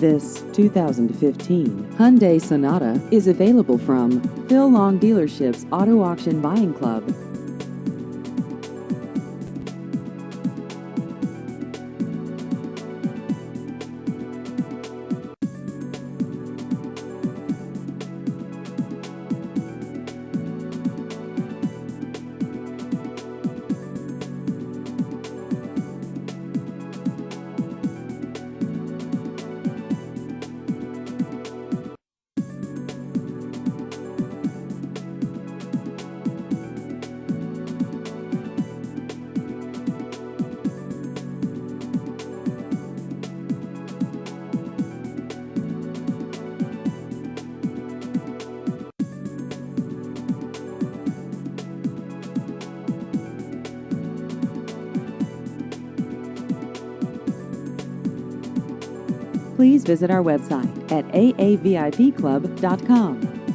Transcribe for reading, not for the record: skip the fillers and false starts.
This 2015 Hyundai Sonata is available from Phil Long Dealership's Auto Auction Buying Club. Please visit our website at aavipclub.com.